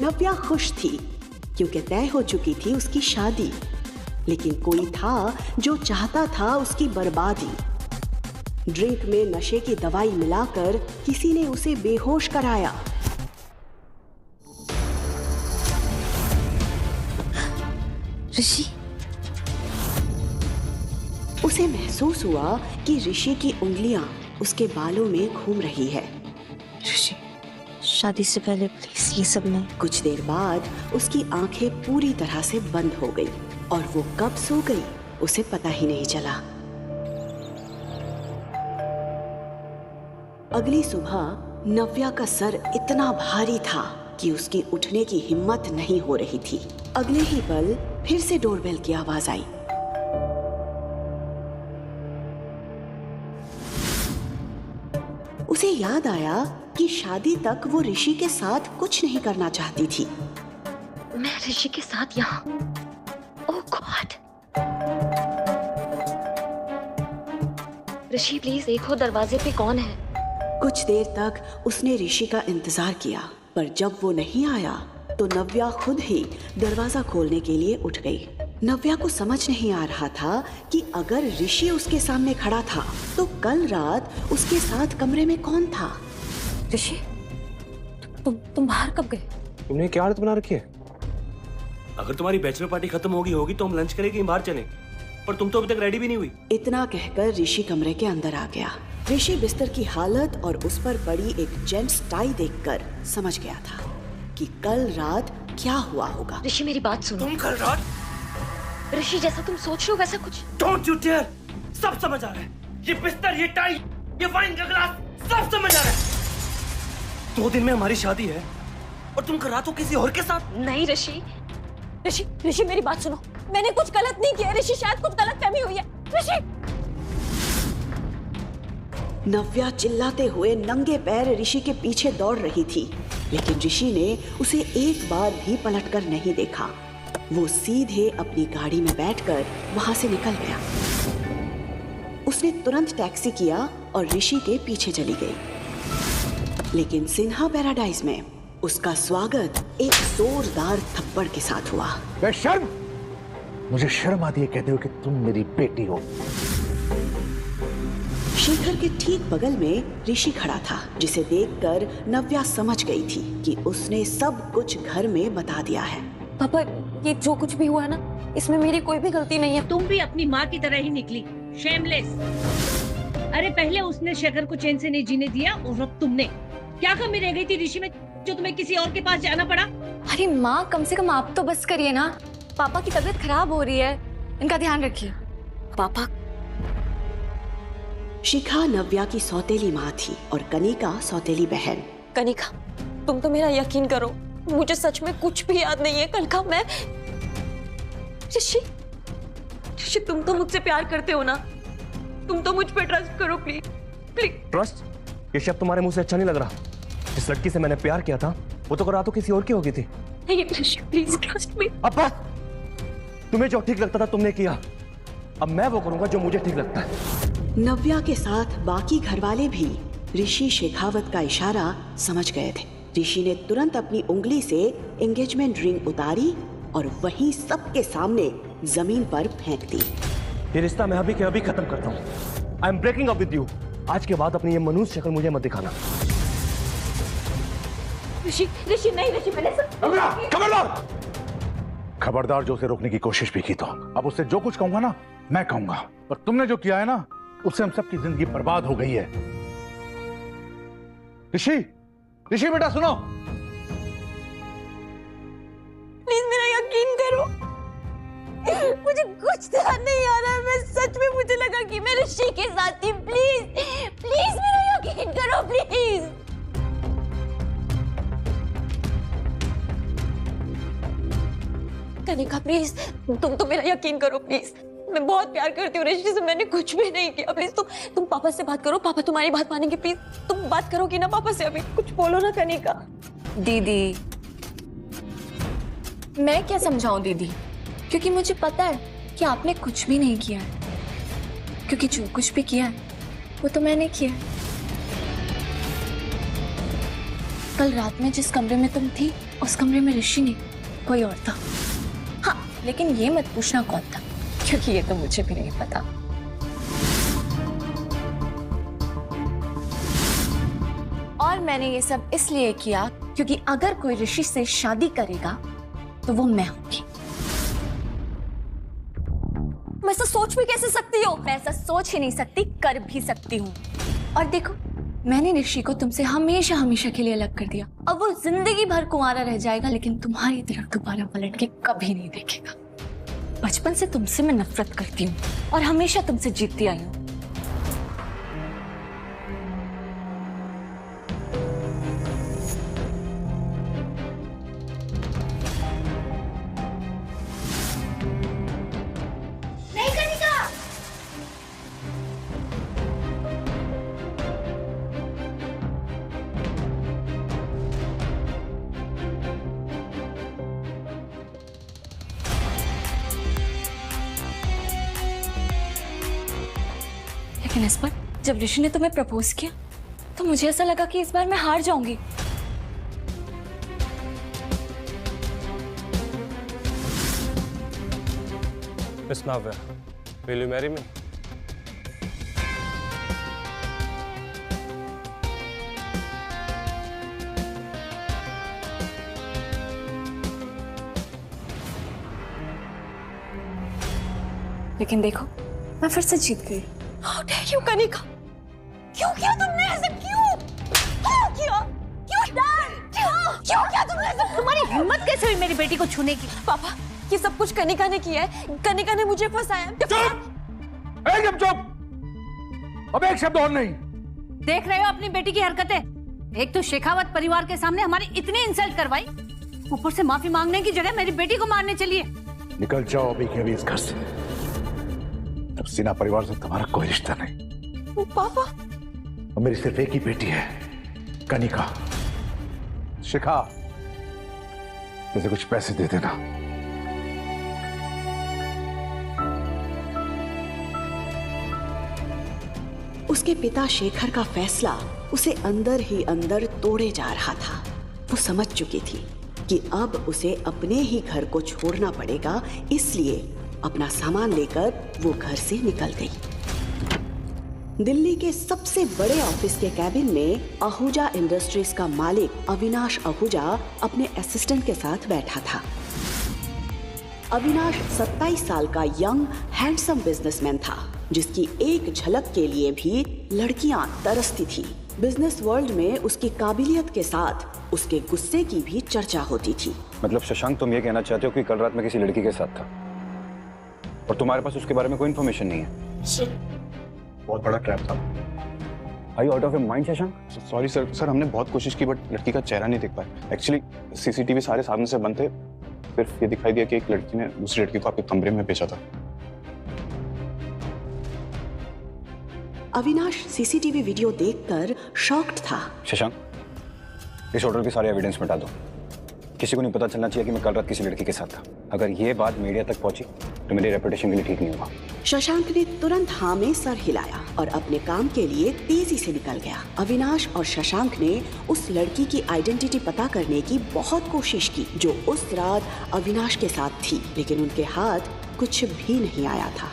नव्या खुश थी क्योंकि तय हो चुकी थी उसकी शादी, लेकिन कोई था जो चाहता था उसकी बर्बादी। ड्रिंक में नशे की दवाई मिलाकर किसी ने उसे बेहोश कराया। ऋषि, उसे महसूस हुआ कि ऋषि की उंगलियां उसके बालों में घूम रही है। ऋषि, शादी से पहले प्लीज ये सब नहीं। कुछ देर बाद उसकी आंखें पूरी तरह से बंद हो गई और वो कब सो गई उसे पता ही नहीं चला। अगली सुबह नव्या का सर इतना भारी था कि उसकी उठने की हिम्मत नहीं हो रही थी। अगले ही पल फिर से डोरबेल की आवाज आई। उसे याद आया कि शादी तक वो ऋषि के साथ कुछ नहीं करना चाहती थी। मैं ऋषि के साथ यहाँ? ओह गॉड! ऋषि प्लीज देखो दरवाजे पे कौन है। कुछ देर तक उसने ऋषि का इंतजार किया, पर जब वो नहीं आया तो नव्या खुद ही दरवाजा खोलने के लिए उठ गई। नव्या को समझ नहीं आ रहा था कि अगर ऋषि उसके सामने खड़ा था तो कल रात उसके साथ कमरे में कौन था। ऋषि, तुम बाहर कब गए? तुमने क्या आदत बना रखी है? अगर तुम्हारी बैचलर पार्टी खत्म होगी तो हम लंच करें कहीं बाहर चलें, पर तुम तो अभी तक रेडी भी नहीं हुई। इतना कहकर ऋषि कमरे के अंदर आ गया। ऋषि बिस्तर की हालत और उस पर पड़ी एक जेंट्स टाई देखकर समझ गया था कि कल रात क्या हुआ होगा। ऋषि मेरी बात सुनो। तुम कल रात? ऋषि जैसा तुम सोच रहे हो वैसा कुछ। Don't you dare! सब समझ आ रहा है। ये बिस्तर, ये टाई, ये वाइन का गिलास, सब समझ आ रहा है। 2 दिन में हमारी शादी है और तुम कर रात हो किसी और के साथ। नहीं ऋषि, ऋषि मेरी बात सुनो। मैंने कुछ गलत नहीं किया ऋषि, शायद कुछ गलत फहमी हुई है। ऋषि! नव्या चिल्लाते हुए नंगे पैर ऋषि के पीछे दौड़ रही थी, लेकिन ऋषि ने उसे एक बार भी पलटकर नहीं देखा। वो सीधे अपनी गाड़ी में बैठकर वहां से निकल गया। उसने तुरंत टैक्सी किया और ऋषि के पीछे चली गई। लेकिन सिन्हा पैराडाइज में उसका स्वागत एक जोरदार थप्पड़ के साथ हुआ। बेशर्म! मुझे शर्म आती है कहते हो कि तुम मेरी बेटी हो। शेखर के ठीक बगल में ऋषि खड़ा था, जिसे देखकर नव्या समझ गई थी कि उसने सब कुछ घर में बता दिया है। पापा, ये जो कुछ भी हुआ है ना, इसमें मेरी कोई भी गलती नहीं है। तुम भी अपनी माँ की तरह ही निकली, शेमलेस। अरे पहले उसने शेखर को चैन से नहीं जीने दिया और अब तुमने। क्या कमी रह गई थी ऋषि में जो तुम्हें किसी और के पास जाना पड़ा? अरे माँ, कम से कम आप तो बस करिए ना। पापा की तबीयत खराब हो रही है, इनका ध्यान रखिए। पापा। शिखा नव्या की सौतेली माँ थी और कनिका सौतेली बहन। कनिका, तुम तो मेरा यकीन करो, मुझे सच में कुछ भी याद नहीं है कल का। मैं ऋषि, तुम तो मुझसे प्यार करते हो ना? तुम तो मुझ पे ट्रस्ट करो प्लीज, प्लीज। ट्रस्ट? ये शब्द तुम्हारे मुंह से अच्छा नहीं लग रहा। जिस लड़की से मैंने प्यार किया था वो तो रातों किसी और की हो गई थी। नहीं ऋषि, प्लीज ट्रस्ट मी। अब बस! तुम्हें जो ठीक लगता था तुमने किया, अब मैं वो करूंगा जो मुझे ठीक लगता है। नव्या के साथ बाकी घरवाले भी ऋषि शेखावत का इशारा समझ गए थे। ऋषि ने तुरंत अपनी उंगली से एंगेजमेंट रिंग उतारी और वहीं सबके सामने जमीन पर फेंक दी। ये रिश्ता मैं अभी के अभी खत्म करता हूँ। I am breaking up with you. आज के बाद अपनी ये मनुष्य शक्ल मुझे मत दिखाना। ऋषि नहीं ऋषि, मैंने खबरदार! खबरदार, जो उसे रोकने की कोशिश भी की तो अब उससे जो कुछ कहूंगा ना मैं कहूंगा, और तुमने जो किया है ना उससे हम सबकी जिंदगी बर्बाद हो गई है। ऋषि बेटा सुनो, प्लीज मेरा यकीन करो, मुझे कुछ ध्यान नहीं आ रहा है। मैं सच में, मुझे लगा कि मैं ऋषि के साथ थी। प्लीज मेरा यकीन करो प्लीज। कनिका प्लीज, तुम तो मेरा यकीन करो प्लीज। मैं बहुत प्यार करती हूँ ऋषि से, मैंने कुछ भी नहीं किया। प्लीज तुम पापा से बात करो, पापा तुम्हारी बात मानेंगे। प्लीज तुम बात करोगी ना पापा से? अभी कुछ बोलो ना कनिका। दीदी, मैं क्या समझाऊं दीदी, क्योंकि मुझे पता है कि आपने कुछ भी नहीं किया है, क्योंकि जो कुछ भी किया है वो तो मैंने किया है। कल रात में जिस कमरे में तुम थी उस कमरे में ऋषि नहीं, कोई और था। हाँ, लेकिन ये मत पूछना कौन था, क्योंकि ये तो मुझे भी नहीं पता। और मैंने ये सब इसलिए किया क्योंकि अगर कोई ऋषि से शादी करेगा तो वो मैं होंगी। मैं ऐसा सोच भी कैसे सकती हो? मैं ऐसा सोच ही नहीं सकती, कर भी सकती हूँ। और देखो, मैंने ऋषि को तुमसे हमेशा हमेशा के लिए अलग कर दिया। अब वो जिंदगी भर कुंवारा रह जाएगा, लेकिन तुम्हारी तरफ दोबारा पलट के कभी नहीं देखेगा। बचपन से तुमसे मैं नफरत करती हूँ और हमेशा तुमसे जीतती आई हूँ। लेकिन इस बार जब ऋषि ने तुम्हें प्रपोज किया तो मुझे ऐसा लगा कि इस बार मैं हार जाऊंगी। Miss Navya, will you marry me? लेकिन देखो, मैं फिर से जीत गई। How dare you, Kanika? क्यों किया तुमने ऐसा? क्यों किया? क्यों किया तुमने ऐसा? तुम्हारी हिम्मत कैसे हुई मेरी बेटी को छूने की? पापा, ये सब कुछ कनिका ने किया है। कनिका ने मुझे फंसाया। चुप! एकदम चुप! अब एक शब्द और नहीं। देख रहे हो अपनी बेटी की हरकतें? एक तो शेखावत परिवार के सामने हमारी इतनी इंसल्ट करवाई, ऊपर से माफी मांगने की जगह मेरी बेटी को मारने चलिए। निकल जाओ अभी के अभी इस घर से। अब सिन्हा परिवार से तुम्हारा कोई रिश्ता नहीं। पापा, और मेरी सिर्फ एक ही बेटी है, कनिका। शिखा, मुझे कुछ पैसे दे देना। उसके पिता शेखर का फैसला उसे अंदर ही अंदर तोड़े जा रहा था। वो समझ चुकी थी कि अब उसे अपने ही घर को छोड़ना पड़ेगा, इसलिए अपना सामान लेकर वो घर से निकल गई। दिल्ली के सबसे बड़े ऑफिस के कैबिन में आहूजा इंडस्ट्रीज का मालिक अविनाश आहूजा अपने असिस्टेंट के साथ बैठा था। अविनाश 27 साल का यंग हैंडसम बिजनेसमैन था, जिसकी एक झलक के लिए भी लड़कियां तरसती थी। बिजनेस वर्ल्ड में उसकी काबिलियत के साथ उसके गुस्से की भी चर्चा होती थी। मतलब शशांक, तुम ये कहना चाहते हो कि कल रात में किसी लड़की के साथ था और तुम्हारे पास उसके बारे में कोई इन्फॉर्मेशन नहीं है? सर, बहुत बड़ा ट्रैप था। Are you out of your mind, Shashank? Sorry sir, हमने बहुत कोशिश की बट लड़की का चेहरा नहीं देख पाए। एक्चुअली सीसीटीवी सारे सामने से बंद थे, सिर्फ ये दिखाई दिया कि एक लड़की ने दूसरी लड़की को आपके कमरे में भेजा था। अविनाश सीसीटीवी वीडियो देखकर शॉक्ड था। शशांक, इस होटल के सारे एविडेंस मिटा दो। किसी को नहीं पता चलना चाहिए कि मैं कल रात किसी लड़की के साथ था। अगर ये बात मीडिया तक पहुंची तो मेरी रेपुटेशन के लिए ठीक नहीं होगा। शशांक ने तुरंत हाँ में सर हिलाया और अपने काम के लिए तेजी से निकल गया। अविनाश और शशांक ने उस लड़की की आइडेंटिटी पता करने की बहुत कोशिश की जो उस रात अविनाश के साथ थी, लेकिन उनके हाथ कुछ भी नहीं आया था।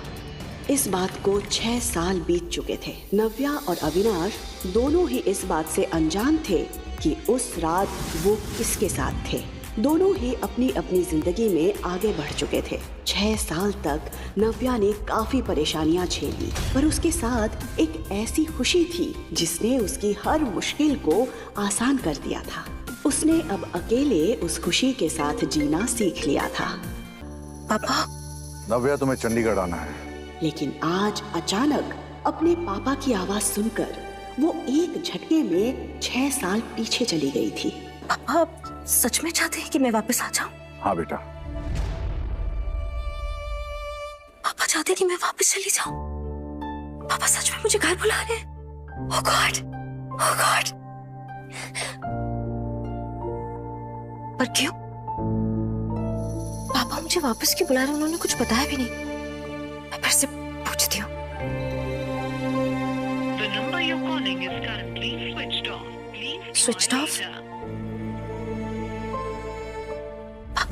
इस बात को 6 साल बीत चुके थे। नव्या और अविनाश दोनों ही इस बात से अनजान थे कि उस रात वो किसके साथ थे। दोनों ही अपनी अपनी जिंदगी में आगे बढ़ चुके थे। 6 साल तक नव्या ने काफी परेशानियां झेली, पर उसके साथ एक ऐसी खुशी थी जिसने उसकी हर मुश्किल को आसान कर दिया था। उसने अब अकेले उस खुशी के साथ जीना सीख लिया था। पापा, नव्या, तुम्हें चंडीगढ़ आना है। लेकिन आज अचानक अपने पापा की आवाज सुनकर वो एक झटके में 6 साल पीछे चली गई थी। पापा, आप सच में चाहते हैं कि मैं वापस आ जाऊं? हाँ बेटा। पापा चाहते हैं कि मैं वापस चली जाऊं? पापा सच में मुझे घर बुला रहे हैं? Oh God! Oh God! पर क्यों? पापा मुझे वापस क्यों बुला रहे हैं? उन्होंने कुछ बताया भी नहीं। मैं फिर से पूछती हूँ। The number you're calling is currently switched off. Please try Switched off? later.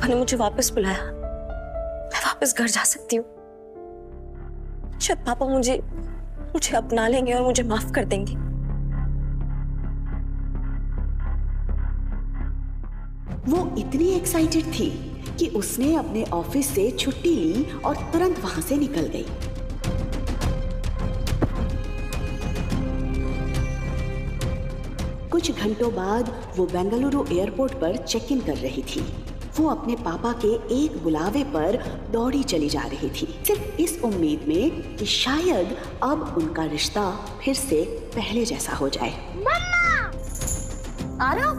पापा ने मुझे वापस बुलाया, मैं वापस घर जा सकती हूँ। शायद पापा मुझे अपना लेंगे और मुझे माफ कर देंगे। वो इतनी एक्साइटेड थी कि उसने अपने ऑफिस से छुट्टी ली और तुरंत वहां से निकल गई। कुछ घंटों बाद वो बेंगलुरु एयरपोर्ट पर चेक इन कर रही थी। वो अपने पापा के एक बुलावे पर दौड़ी चली जा रही थी, सिर्फ इस उम्मीद में कि शायद अब उनका रिश्ता फिर से पहले जैसा हो जाए। मम्मा! आरव!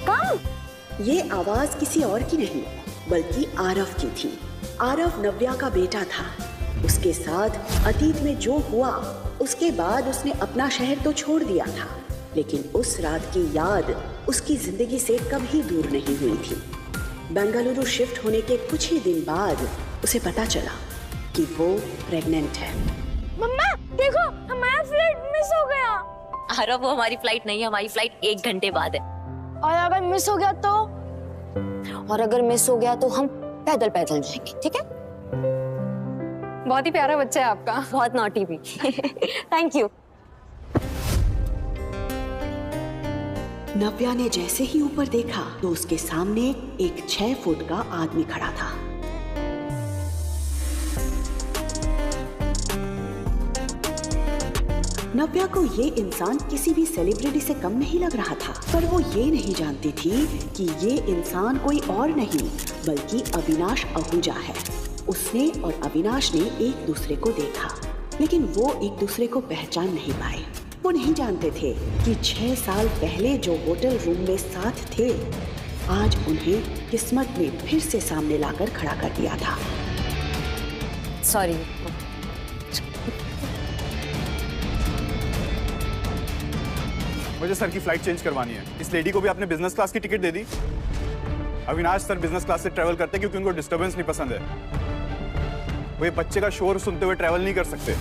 कम! ये आवाज किसी और की नहीं बल्कि आरव की थी। आरव नव्या का बेटा था। उसके साथ अतीत में जो हुआ उसके बाद उसने अपना शहर तो छोड़ दिया था, लेकिन उस रात की याद उसकी जिंदगी से कभी दूर नहीं हुई थी। बेंगलुरु शिफ्ट होने के कुछ ही दिन बाद उसे पता चला कि वो प्रेग्नेंट है। मम्मा देखो, हमारा फ्लाइट मिस हो गया। आरव, वो हमारी फ्लाइट नहीं है, हमारी फ्लाइट 1 घंटे बाद है। और अगर मिस हो गया तो? और अगर मिस हो गया तो हम पैदल पैदल जाएंगे, ठीक है? बहुत ही प्यारा बच्चा है आपका। बहुत नॉटी भी। Thank you. नव्या ने जैसे ही ऊपर देखा तो उसके सामने एक 6 फुट का आदमी खड़ा था। नव्या को ये इंसान किसी भी सेलिब्रिटी से कम नहीं लग रहा था, पर वो ये नहीं जानती थी कि ये इंसान कोई और नहीं बल्कि अविनाश आहूजा है। उसने और अविनाश ने एक दूसरे को देखा, लेकिन वो एक दूसरे को पहचान नहीं पाए। वो नहीं जानते थे कि 6 साल पहले जो होटल रूम में साथ थे, आज उन्हें किस्मत ने फिर से सामने लाकर खड़ा कर दिया था। सॉरी। मुझे सर की फ्लाइट चेंज करवानी है। इस लेडी को भी आपने बिजनेस क्लास की टिकट दे दी। अविनाश सर बिजनेस क्लास से ट्रैवल करते क्योंकि उनको डिस्टर्बेंस नहीं पसंद है। वो ये बच्चे का शोर सुनते हुए ट्रैवल नहीं कर सकते।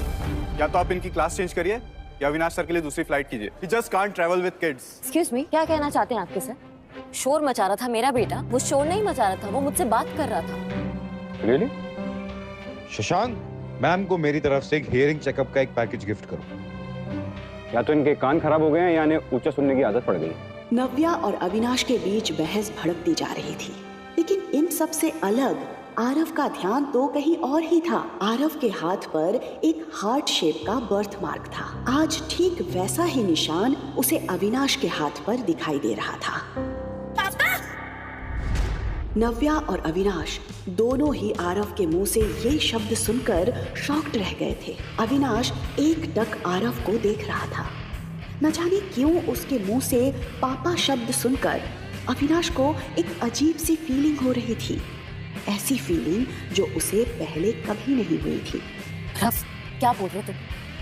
या तो आप इनकी क्लास चेंज करिए या अविनाश सर के लिए दूसरी फ्लाइट कीजिए। He just can't travel with kids. Excuse me, क्या कहना चाहते हैं आपके सर? शोर मचा रहा था मेरा बेटा। वो शोर नहीं मचा रहा था, वो मुझसे बात कर रहा था। रियली? शशांक, मैम को मेरी तरफ से एक हियरिंग चेकअप का एक पैकेज गिफ्ट करो। या तो इनके कान खराब हो गए हैं या इन्हें ऊंचा सुनने की आदत पड़ गई। नव्या और अविनाश के बीच बहस भड़कती जा रही थी, लेकिन इन सब से अलग आरव का ध्यान तो कहीं और ही था। आरव के हाथ पर एक हार्ट शेप का बर्थ मार्क था। आज ठीक वैसा ही निशान उसे अविनाश के हाथ पर दिखाई दे रहा था। पापा! नव्या और अविनाश दोनों ही आरव के मुंह से ये शब्द सुनकर शॉक्ड रह गए थे। अविनाश एकटक आरव को देख रहा था। न जाने क्यों उसके मुंह से पापा शब्द सुनकर अविनाश को एक अजीब सी फीलिंग हो रही थी, ऐसी फीलिंग जो उसे पहले कभी नहीं हुई थी। रफ, क्या बोल रहे तुम?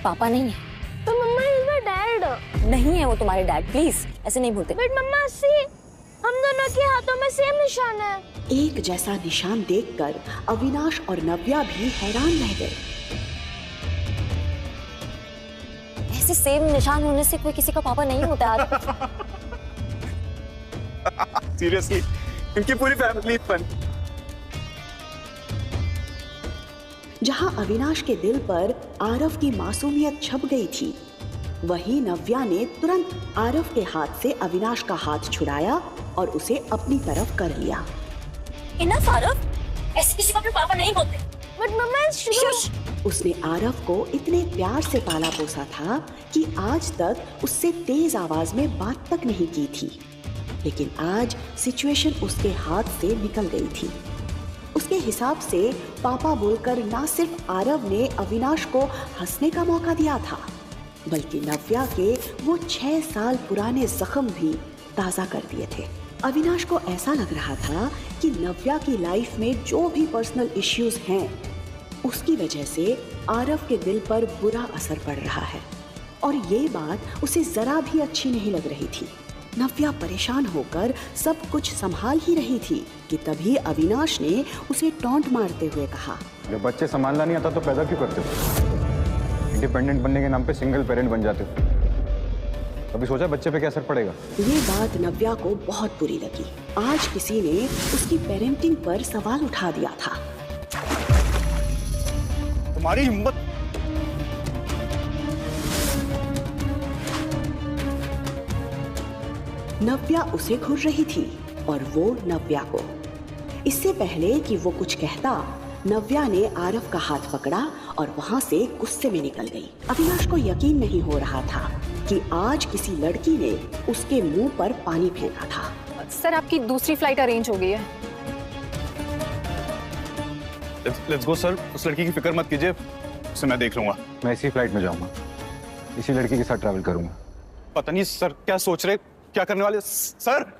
पापा नहीं है तो मम्मा इज माय डैड। नहीं है वो तुम्हारे डैड, प्लीज ऐसे नहीं बोलते। बट मम्मा सी, हम दोनों के हाथों में सेम निशान है। एक जैसा निशान देखकर अविनाश और नव्या भी हैरान रह गए। ऐसे सेम निशान होने से कोई किसी का पापा नहीं होता यार। सीरियसली, इनकी पूरी फैमिली फन। जहां अविनाश के दिल पर आरव की मासूमियत छप गई थी, वहीं नव्या ने तुरंत आरव के हाथ से अविनाश का हाथ छुड़ाया और उसे अपनी तरफ कर लिया। इनफ आरव, ऐसे किसी को भी पापा नहीं बोलते। But mamma shush. उसने आरव को इतने प्यार से पाला पोसा था कि आज तक उससे तेज आवाज में बात तक नहीं की थी, लेकिन आज सिचुएशन उसके हाथ से निकल गई थी। उसके हिसाब से पापा बोलकर ना सिर्फ आरव ने अविनाश को हंसने का मौका दिया था, बल्कि नव्या के वो 6 साल पुराने जख्म भी ताज़ा कर दिए थे। अविनाश को ऐसा लग रहा था कि नव्या की लाइफ में जो भी पर्सनल इश्यूज हैं, उसकी वजह से आरव के दिल पर बुरा असर पड़ रहा है, और ये बात उसे जरा भी अच्छी नहीं लग रही थी। नव्या परेशान होकर सब कुछ संभाल ही रही थी कि तभी अविनाश ने उसे टॉन्ट मारते हुए कहा, जब बच्चे संभालना नहीं आता तो पैदा क्यों करते हो? इंडिपेंडेंट बनने के नाम पे सिंगल पेरेंट बन जाते हो। अभी सोचा बच्चे पे क्या असर पड़ेगा? ये बात नव्या को बहुत बुरी लगी। आज किसी ने उसकी पेरेंटिंग पर सवाल उठा दिया था। तुम्हारी हिम्मत। नव्या उसे घूर रही थी और वो नव्या को। इससे पहले कि वो कुछ कहता, नव्या ने आरव का हाथ पकड़ा और वहां से गुस्से में निकल गई। अविनाश को यकीन नहीं हो रहा था कि आज किसी लड़की ने उसके मुंह पर पानी फेंका था। सर आपकी दूसरी फ्लाइट अरेंज हो गई है। लेट्स गो सर, उस लड़की की फिक्र मत कीजिए, उसे मैं देख लूंगा। मैं इसी फ्लाइट में जाऊंगा, इसी लड़की के साथ ट्रैवल करूंगा। पता नहीं सर क्या सोच रहे, क्या करने वाले सर।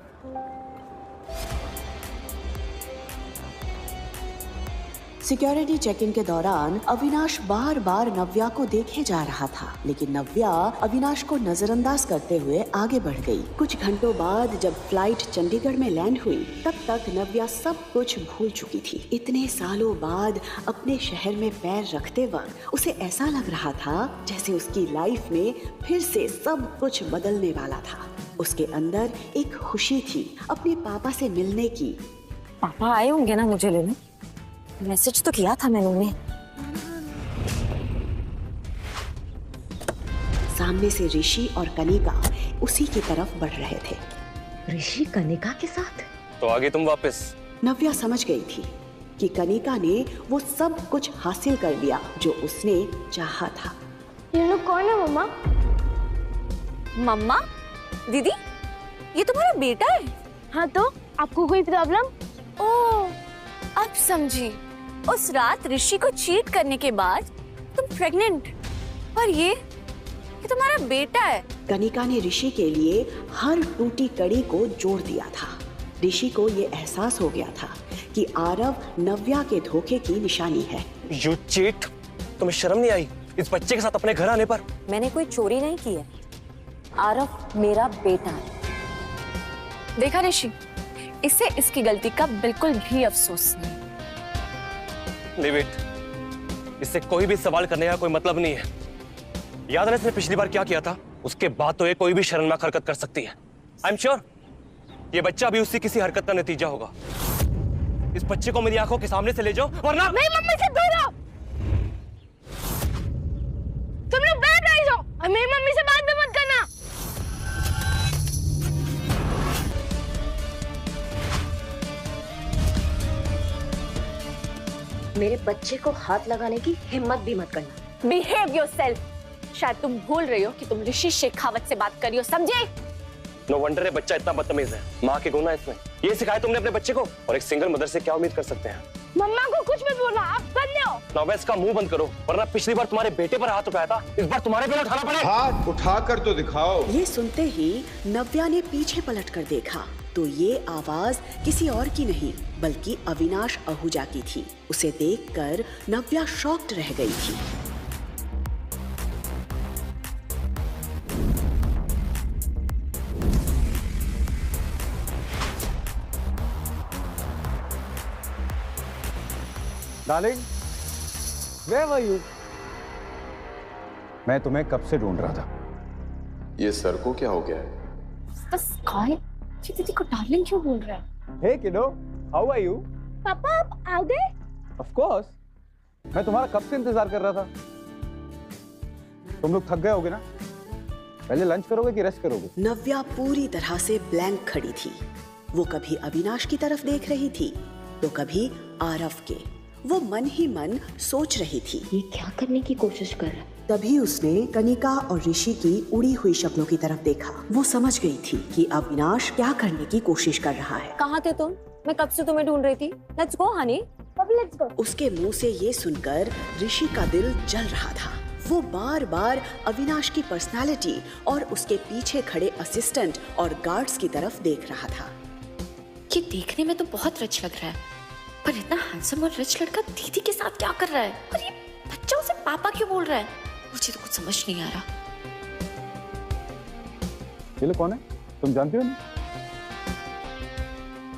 सिक्योरिटी चेक इन के दौरान अविनाश बार बार नव्या को देखे जा रहा था, लेकिन नव्या अविनाश को नजरअंदाज करते हुए आगे बढ़ गई। कुछ घंटों बाद जब फ्लाइट चंडीगढ़ में लैंड हुई, तब तक नव्या सब कुछ भूल चुकी थी। इतने सालों बाद अपने शहर में पैर रखते वक्त उसे ऐसा लग रहा था जैसे उसकी लाइफ में फिर से सब कुछ बदलने वाला था। उसके अंदर एक खुशी थी अपने पापा से मिलने की। पापा आए होंगे ना मुझे लेने? मैसेज तो किया था मैंने उन्हें। सामने से ऋषि और कनिका उसी की तरफ बढ़ रहे थे। ऋषि कनिका के साथ? तो आगे तुम वापस। नव्या समझ गई थी कि कनिका ने वो सब कुछ हासिल कर लिया जो उसने चाहा था। ये लोग कौन है मम्मा? मम्मा? दीदी, ये तुम्हारा बेटा है? हाँ तो आपको कोई प्रॉब्लम? ओह, अब समझी। उस रात ऋषि को चीट करने के बाद तुम प्रेग्नेंट, और ये तुम्हारा बेटा है। कनिका ने ऋषि के लिए हर टूटी कड़ी को जोड़ दिया था। ऋषि को ये एहसास हो गया था कि आरव नव्या के धोखे की निशानी है। You cheat! तुम्हें शर्म नहीं आई इस बच्चे के साथ अपने घर आने पर? मैंने कोई चोरी नहीं की है। आरव मेरा बेटा है। देखा ऋषि, इसे इसकी गलती का बिल्कुल भी अफसोस नहीं। Leave it. इससे कोई भी सवाल करने का कोई मतलब नहीं है। याद है इसने पिछली बार क्या किया था? उसके बाद तो ये कोई भी शर्मनाक हरकत कर सकती है। आई एम श्योर ये बच्चा भी उसकी किसी हरकत का नतीजा होगा। इस बच्चे को मेरी आंखों के सामने से ले जाओ, वरना नहीं, मम्मी से दूर रहो। तुम लोग बैठ रह जाओ और मेरी मम्मी से बात भी मत करना। मेरे बच्चे को हाथ लगाने की हिम्मत भी मत करना। Behave yourself. शायद तुम भूल रही हो कि तुम ऋषि शेखावत से बात कर रही हो, समझे? नो वंडर ये बच्चा इतना बदतमीज है। माँ के गुना इसमें। ये सिखाया तुमने अपने बच्चे को? और एक सिंगल मदर से क्या उम्मीद कर सकते हैं? मम्मा को कुछ मत बोलना, आप बंद हो। नौबेस का मुंह बंद करो, वरना पिछली बार तुम्हारे बेटे पर हाथ उठाया था, इस बार तुम्हारे पे उठाना पड़ेगा। हाथ उठा कर तो दिखाओ। ये सुनते ही नव्या ने पीछे पलट कर देखा तो ये आवाज किसी और की नहीं बल्कि अविनाश आहूजा की थी। उसे देखकर नव्या शॉक्ड रह गई थी। Darling, where were you? मैं तुम्हें कब से ढूंढ रहा था। ये सर को क्या हो गया है? बस कौन दीदी को डार्लिंग क्यों बोल रहा है? Hey kiddo, how are you? पापा आप आ गए? Of course. मैं तुम्हारा कब से इंतजार कर रहा था। तुम लोग थक गए होगे ना? पहले लंच करोगे कि रेस्ट करोगे? नव्या पूरी तरह से ब्लैंक खड़ी थी। वो कभी अविनाश की तरफ देख रही थी तो कभी आरव के। वो मन ही मन सोच रही थी ये क्या करने की कोशिश कर रहा है। तभी उसने कनिका और ऋषि की उड़ी हुई शक्लों की तरफ देखा। वो समझ गई थी कि अविनाश क्या करने की कोशिश कर रहा है। कहाँ थे तुम? मैं कब से तुम्हें ढूंढ रही थी। Let's go Honey, let's go. उसके मुंह से ये सुनकर ऋषि का दिल जल रहा था। वो बार बार अविनाश की पर्सनालिटी और उसके पीछे खड़े असिस्टेंट और गार्ड्स की तरफ देख रहा था। ये देखने में तो बहुत रिच लग रहा है, पर इतना हैंडसम और रिच लड़का दीदी के साथ क्या कर रहा है? और ये बच्चा उसे पापा क्यों बोल रहा है? मुझे तो कुछ समझ नहीं आ रहा। ये लोग कौन है? तुम जानती हो?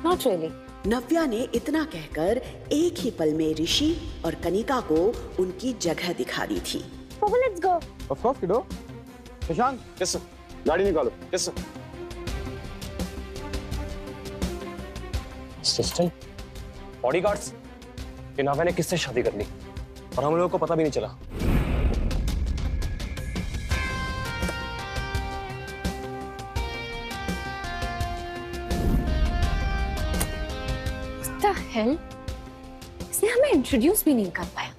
Not really. नव्या ने इतना कहकर एक ही पल में ऋषि और कनिका को उनकी जगह दिखा दी थी। पापा let's go. Of course, kiddo. Shashank, yes गाड़ी निकालो। Yes sir. असिस्टेंट, बॉडीगार्ड्स, ये नावे ने किससे शादी कर ली और हम लोगों को पता भी नहीं चला। What the hell? इसने हमें इंट्रोड्यूस भी नहीं कर पाया।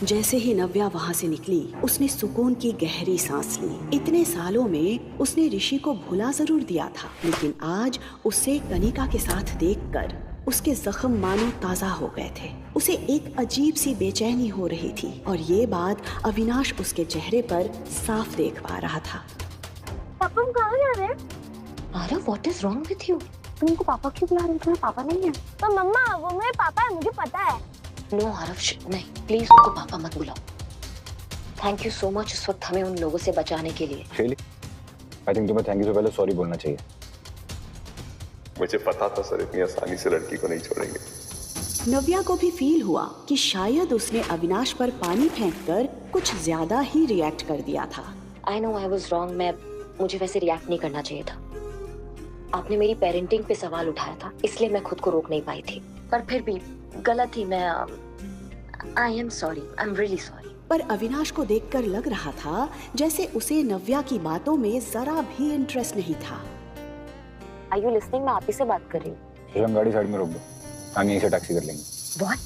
जैसे ही नव्या वहाँ से निकली, उसने सुकून की गहरी सांस ली। इतने सालों में उसने ऋषि को भुला जरूर दिया था, लेकिन आज उसे कनिका के साथ देखकर उसके जख्म मानो ताजा हो गए थे। उसे एक अजीब सी बेचैनी हो रही थी और ये बात अविनाश उसके चेहरे पर साफ देख पा रहा था। पापा हम कहाँ जा रहे हैं? Aarav, what is wrong with you? तुमको पापा क्यों बुला रहे हो? तुम्हें पापा नहीं है? तो मम्मा वो मेरे पापा है, मुझे पता है। नो आरव, नहीं, प्लीज उनको पापा मत बुलाओ। थैंक यू सो मच इस वक्त हमें उन लोगों से बचाने के लिए। शैली, आई थिंक तुम्हें थैंक यू से पहले सॉरी बोलना चाहिए। मुझे पता था सर इतनी आसानी से लड़की को नहीं छोड़ेंगे। नव्या को भी फील हुआ कि शायद उसने अविनाश पर पानी फेंककर कुछ ज्यादा ही रिएक्ट कर दिया था। I know I was wrong, मुझे वैसे रिएक्ट नहीं करना चाहिए था। आपने मेरी पेरेंटिंग पे सवाल उठाया था, इसलिए मैं खुद को रोक नहीं पाई थी, पर फिर भी गलत थी मैं। I am sorry, I am really sorry. पर अविनाश को देखकर लग रहा था जैसे उसे नव्या की बातों में जरा भी इंटरेस्ट नहीं था। Are you listening? मैं आप ही से बात कर रही हूँ। शशांक, गाड़ी साइड में रोक दो, हम यहीं से टैक्सी कर लेंगे। व्हाट?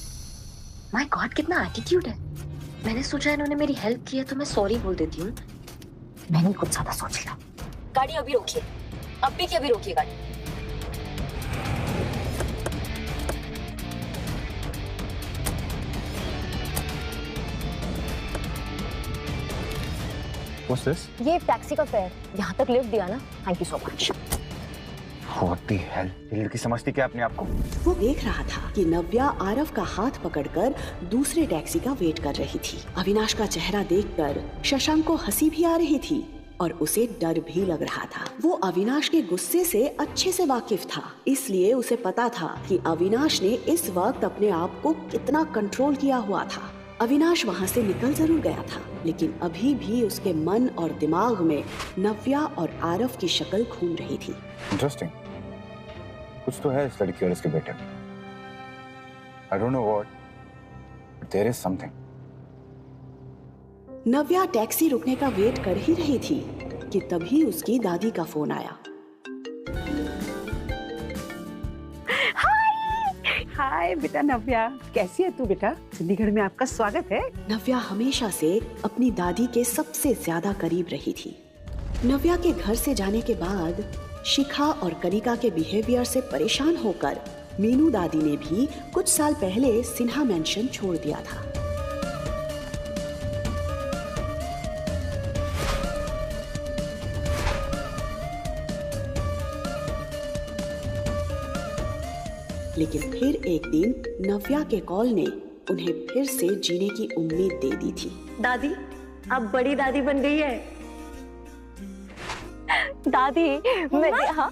माय गॉड, कितना एटीट्यूड है। मैंने सोचा इन्होंने मेरी हेल्प की है तो मैं सॉरी बोल देती हूँ। मैंने कुछ ज्यादा सोच लिया। गाड़ी अभी रोकिए, अभी की अभी रोकिए गाड़ी। What's this? ये टैक्सी का फेयर, यहाँ तक लिफ्ट दिया ना, thank you so much. What the hell? ये लड़की समझती क्या अपने आप को? वो देख रहा था कि नव्या आरव का हाथ पकड़कर दूसरे टैक्सी का वेट कर रही थी। अविनाश का चेहरा देखकर शशांक को हंसी भी आ रही थी और उसे डर भी लग रहा था। वो अविनाश के गुस्से से अच्छे से वाकिफ था, इसलिए उसे पता था कि अविनाश ने इस वक्त अपने आप को कितना कंट्रोल किया हुआ था। अविनाश वहाँ से निकल जरूर गया था, लेकिन अभी भी उसके मन और दिमाग में नव्या और आरव की शक्ल घूम रही थी। इंटरेस्टिंग, कुछ तो है इस लड़की और इसके बेटे में। I don't know what, but there is something. Navya taxi रुकने का वेट कर ही रही थी कि तभी उसकी दादी का फोन आया। हाय बेटा नव्या, कैसी है तू बेटा? चंडीगढ़ में आपका स्वागत है। नव्या हमेशा से अपनी दादी के सबसे ज्यादा करीब रही थी। नव्या के घर से जाने के बाद शिखा और कनिका के बिहेवियर से परेशान होकर मीनू दादी ने भी कुछ साल पहले सिन्हा मैंशन छोड़ दिया था। लेकिन फिर एक दिन नव्या के कॉल ने उन्हें फिर से जीने की उम्मीद दे दी थी। दादी, अब बड़ी दादी बन गई है। दादी, मैं हाँ?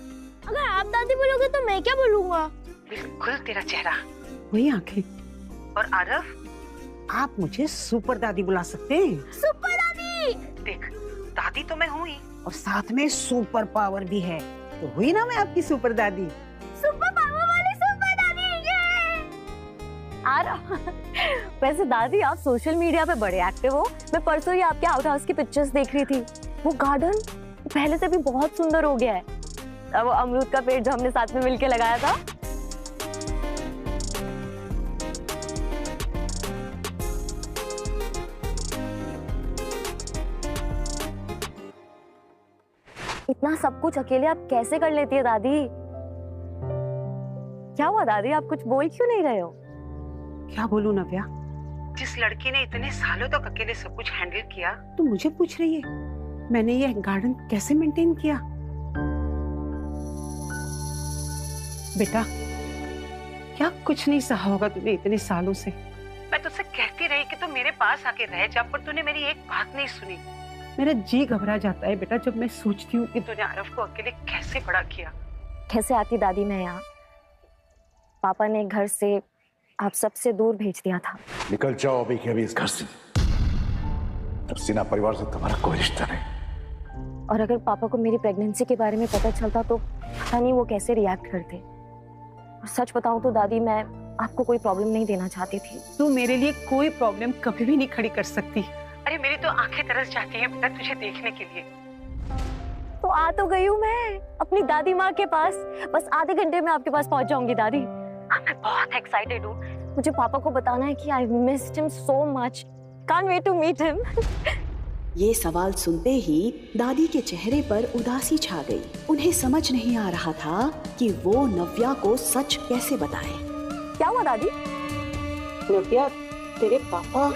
अगर आप दादी बोलोगे तो मैं क्या बोलूँगा? बिल्कुल तेरा चेहरा, वही आंखें। और आरव, आप मुझे सुपर दादी बुला सकते हैं। सुपर दादी! देख, दादी तो मैं हुई और साथ में सुपर पावर भी है, तो हुई ना मैं आपकी सुपर दादी। सुपर पावर वाली सुपर दादी ये! वैसे दादी आप सोशल मीडिया पे बड़े एक्टिव हो। मैं परसों ही आपके आउट हाउस की पिक्चर्स देख रही थी। वो गार्डन पहले से भी बहुत सुंदर हो गया है। अब वो अमरूद का पेड़ जो हमने साथ में मिलके लगाया था। इतना सब कुछ अकेले आप कैसे कर लेती है दादी? क्या हुआ दादी, आप कुछ बोल क्यों नहीं रहे हो? क्या बोलूं नव्या, जिस लड़की ने इतने सालों तक अकेले सब कुछ हैंडल किया, तो मुझे पूछ रही है मैंने ये गार्डन कैसे मेंटेन किया। बेटा, क्या कुछ नहीं सहा होगा तूने इतने सालों से। मैं तुझसे कहती रही कि तू मेरे पास आके रह जा, पर तूने मेरी एक बात नहीं सुनी। मेरा जी घबरा जाता है बेटा जब मैं सोचती हूँ कि तूने आरव को अकेले कैसे बड़ा किया। कैसे आती दादी मैं यहाँ? पापा ने घर से आप सबसे दूर भेज दिया था। निकल जाओ अभी के अभी इस घर से। सिन्हा परिवार से तुम्हारा कोई रिश्ता नहीं। और अगर पापा को मेरी प्रेगनेंसी के बारे में पता चलता तो पता नहीं वो कैसे रिएक्ट करते। और सच बताऊं तो दादी, मैं आपको कोई प्रॉब्लम नहीं देना चाहती थी। तू मेरे लिए कोई प्रॉब्लम कभी भी नहीं खड़ी कर सकती। अरे मेरी तो आंखें तरस जाती हैं बेटा तुझे देखने के लिए। तो आ तो गई हूँ मैं अपनी दादी माँ के पास। बस आधे घंटे में आपके पास पहुंच जाऊंगी दादी। मैं बहुत एक्साइटेड हूँ। मुझे पापा को बताना है कि I missed him so much. Can't wait to meet him. ये सवाल सुनते ही दादी के चेहरे पर उदासी छा गई। उन्हें समझ नहीं आ रहा था कि वो नव्या को सच कैसे बताएं। क्या हुआ दादी? नव्या, तेरे पापा